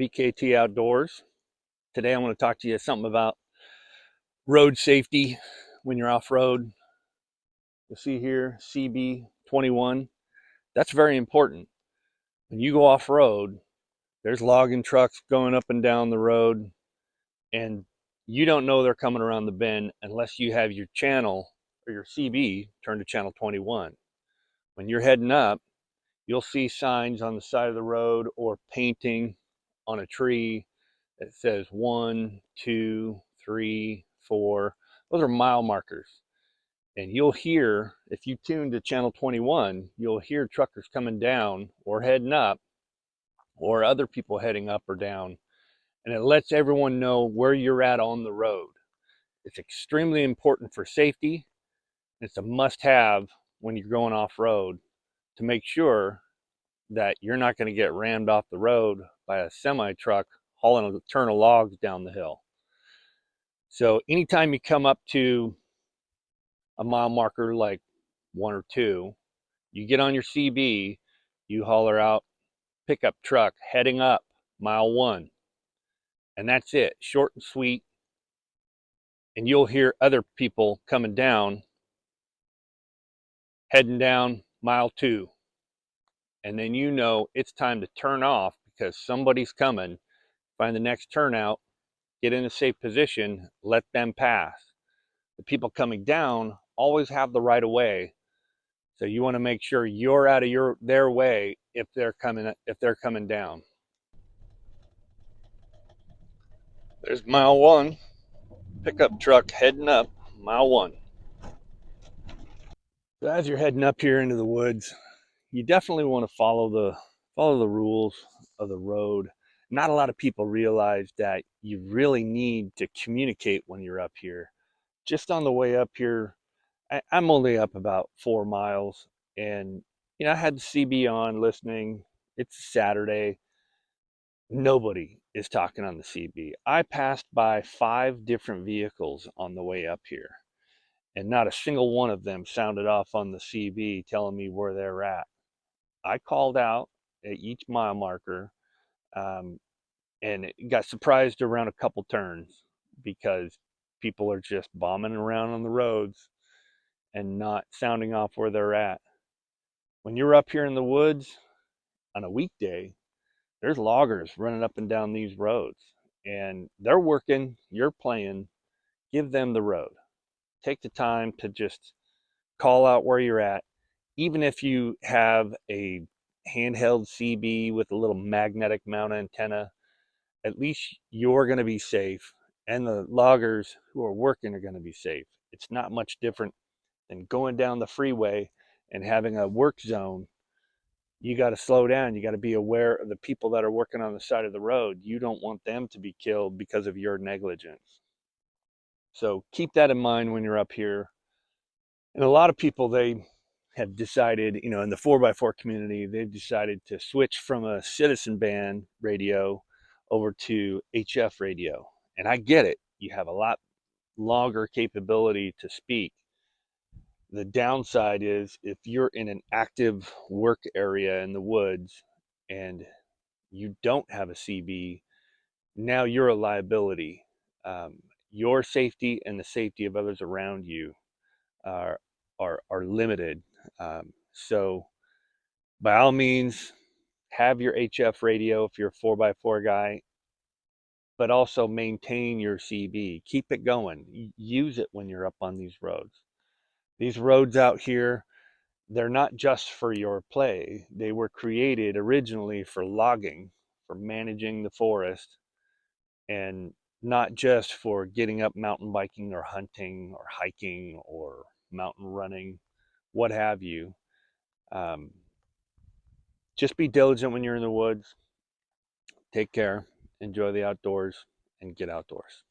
BKT Outdoors. Today I want to talk to you something about road safety when you're off-road. You'll see here CB21. That's very important. When you go off-road, there's logging trucks going up and down the road, and you don't know they're coming around the bend unless you have your channel or your CB turned to channel 21. When you're heading up, you'll see signs on the side of the road or painting on a tree that says 1, 2, 3, 4. Those are mile markers. And you'll hear, if you tune to channel 21, you'll hear truckers coming down or heading up, or other people heading up or down. And it lets everyone know where you're at on the road. It's extremely important for safety. It's a must-have when you're going off-road to make sure that you're not going to get rammed off the road by a semi-truck hauling a ton of logs down the hill. So anytime you come up to a mile marker like 1 or 2, you get on your CB, you holler out pickup truck heading up mile 1, and that's it, short and sweet. And you'll hear other people coming down heading down mile 2, and then you know it's time to turn off because somebody's coming. Find the next turnout, get in a safe position, let them pass. The people coming down always have the right of way, so you want to make sure you're out of their way if they're coming down. There's mile 1, pickup truck heading up mile 1. So as you're heading up here into the woods, you definitely want to follow the rules of the road. Not a lot of people realize that you really need to communicate when you're up here. Just on the way up here, I'm only up about 4 miles, and I had the CB on listening. It's Saturday. Nobody is talking on the CB. I passed by 5 different vehicles on the way up here, and not a single one of them sounded off on the CB telling me where they're at. I called out at each mile marker, and it got surprised around a couple turns because people are just bombing around on the roads and not sounding off where they're at. When you're up here in the woods on a weekday, there's loggers running up and down these roads, and they're working, you're playing. Give them the road. Take the time to just call out where you're at. Even if you have a handheld CB with a little magnetic mount antenna, at least you're going to be safe, and the loggers who are working are going to be safe. It's not much different than going down the freeway and having a work zone. You got to slow down. You got to be aware of the people that are working on the side of the road. You don't want them to be killed because of your negligence. So keep that in mind when you're up here. And a lot of people, they have decided, in the 4x4 community, they've decided to switch from a citizen band radio over to HF radio. And I get it. You have a lot longer capability to speak. The downside is if you're in an active work area in the woods and you don't have a CB, now you're a liability. Your safety and the safety of others around you are limited. So by all means, have your HF radio if you're a 4x4 guy, but also maintain your CB. Keep it going. Use it when you're up on these roads. These roads out here, they're not just for your play. They were created originally for logging, for managing the forest, and not just for getting up mountain biking or hunting or hiking or mountain running, what have you. Just be diligent when you're in the woods. Take care, enjoy the outdoors, and get outdoors.